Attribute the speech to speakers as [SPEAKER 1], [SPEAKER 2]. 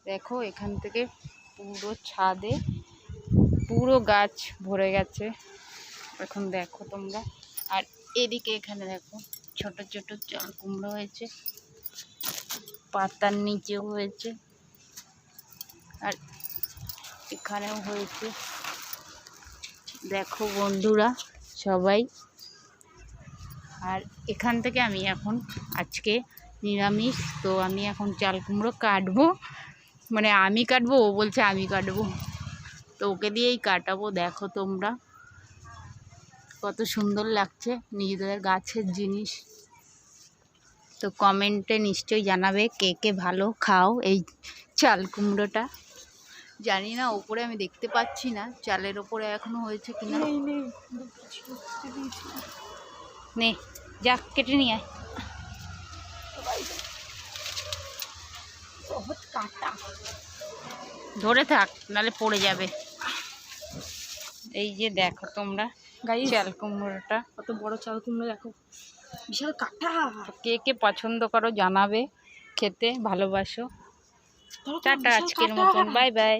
[SPEAKER 1] দেখো এখান থেকে পুরো ছাদে পুরো গাছ ভরে গেছে এখন দেখো তোমরা। আর এদিকে এখানে দেখো ছোট ছোট চাল কুমড়ো হয়েছে, পাতার নিচেও হয়েছে আর এখানেও হয়েছে। দেখো বন্ধুরা সবাই। আর এখান থেকে আমি এখন আজকে নিরামিষ, তো আমি এখন চাল কুমড়ো কাটবো, মানে আমি কাটবো, ও বলছে আমি কাটবো, তো ওকে দিয়েই কাটাবো। দেখো তোমরা কত সুন্দর লাগছে নিজেদের গাছের জিনিস। তো কমেন্টে নিশ্চয়ই জানাবে কে কে ভালো খাও এই চাল কুমড়োটা। জানি না ওপরে আমি দেখতে পাচ্ছি না, চালের ওপরে এখনো হয়েছে কিনা। নে যা কেটে নিয়ে আয়। কাটা ধরে থাক নালে পড়ে যাবে। এই যে দেখো তোমরা চাল কুমড়োটা,
[SPEAKER 2] কত বড় চাল কুমড়ো, দেখো বিশাল কাটা।
[SPEAKER 1] কে কে পছন্দ করো জানাবে, খেতে ভালোবাসো। টাটা, আজকের মতন বাই বাই।